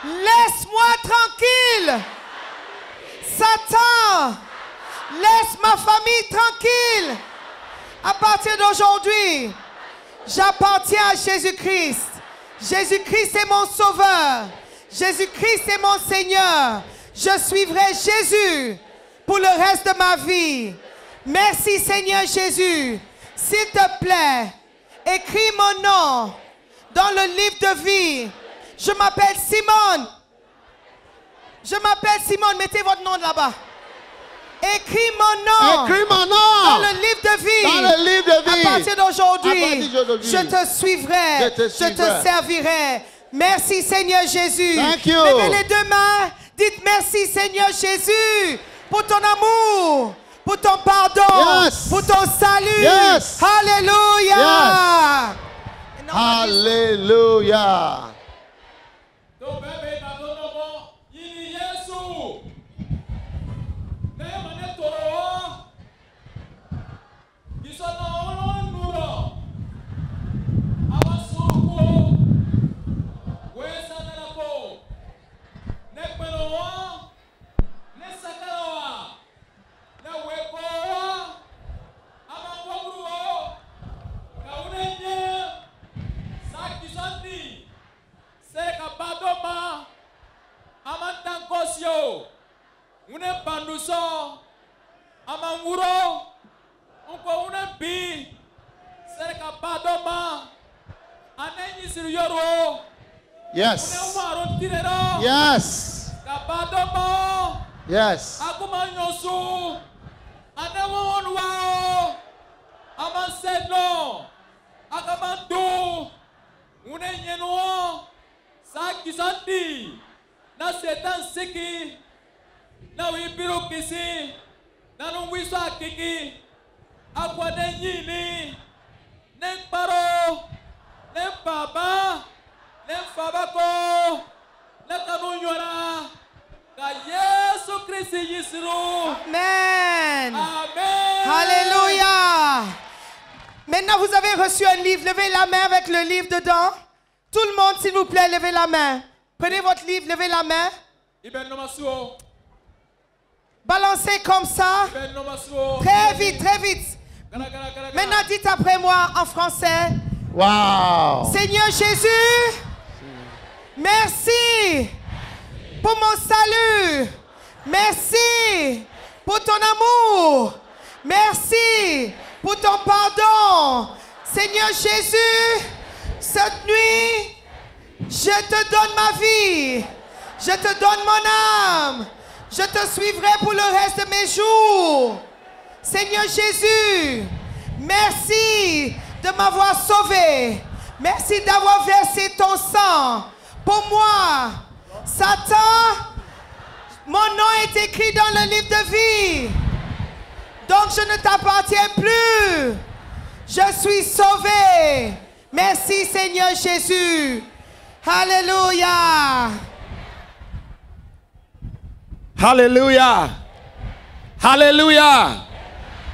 laisse-moi tranquille. Satan, laisse ma famille tranquille. À partir d'aujourd'hui, j'appartiens à Jésus-Christ. Jésus-Christ est mon sauveur. Jésus-Christ est mon Seigneur. Je suivrai Jésus pour le reste de ma vie. Merci Seigneur Jésus. S'il te plaît, écris mon nom dans le livre de vie. Je m'appelle Simone. Je m'appelle Simone. Mettez votre nom là-bas. Écris mon nom. Écris mon nom dans le livre de vie. Dans le livre de vie. À partir d'aujourd'hui, d'aujourd'hui, je te suivrai. Je te servirai. Merci Seigneur Jésus. Thank you. Levez les deux mains. Dites merci Seigneur Jésus pour ton amour, pour ton pardon, Yes. pour ton salut. Yes. Alléluia. Yes. Hallelujah. Yes. Yes. Yes. Amen. Alléluia. Maintenant, vous avez reçu un livre. Levez la main avec le livre dedans. Tout le monde, s'il vous plaît, levez la main. Prenez votre livre, levez la main. Balancez comme ça. Très vite, très vite. Maintenant, dites après moi en français. Wow. Seigneur Jésus, merci pour mon salut. Merci pour ton amour. Merci pour ton pardon. Seigneur Jésus, cette nuit, je te donne ma vie. Je te donne mon âme. Je te suivrai pour le reste de mes jours. Seigneur Jésus, merci de m'avoir sauvé. Merci d'avoir versé ton sang pour moi. Satan, mon nom est écrit dans le livre de vie. Donc je ne t'appartiens plus. Je suis sauvé. Merci Seigneur Jésus. Alléluia. Hallelujah. Hallelujah.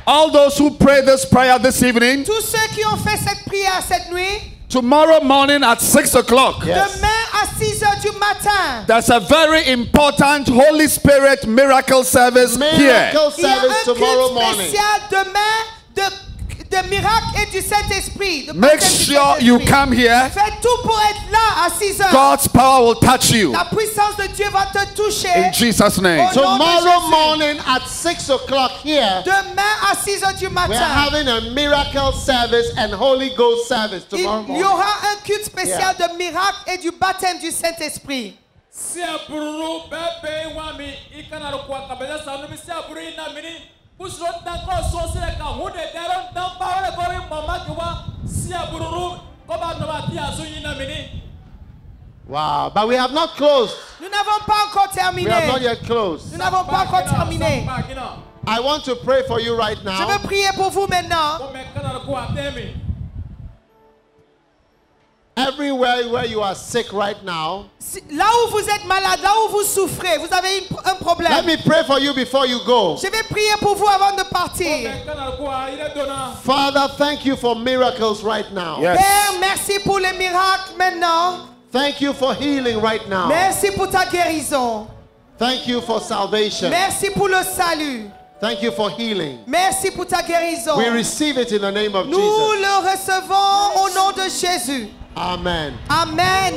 All those who pray this prayer this evening, Tous ceux qui ont fait cette prière cette nuit, tomorrow morning at 6 o'clock, demain à 6 heures du matin, there's a very important Holy Spirit miracle service here. il y a un culte spécial demain de miracle et du Saint-Esprit. Make sure you come here. Faites tout pour être là à 6 heures. God's power will touch you. La puissance de Dieu va te toucher. In Jesus' name. Au nom de Tomorrow Jésus. morning at 6 o'clock here, Demain à 6 heures du matin, we're having a miracle service and Holy Ghost service tomorrow il y morning. aura un culte spécial de miracle et du baptême du Saint-Esprit. Wow, but we have not closed. Nous n'avons pas encore We have not terminé. yet closed. Nous n'avons pas encore terminé. I want to pray for you right Je now. veux prier pour vous maintenant. Everywhere where you are sick right now, Là où vous êtes malade, là où vous souffrez, vous avez un let problème. me pray for you before you go. Je vais prier pour vous avant de partir. Father, thank you for miracles right now. Yes. Père, merci pour les miracles maintenant. Thank you for healing right now. Merci pour ta guérison. Thank you for salvation. Merci pour le salut. Thank you for healing. Merci pour ta guérison. We receive it in the name of Nous Jesus. le recevons au nom de Jésus. Amen. Amen.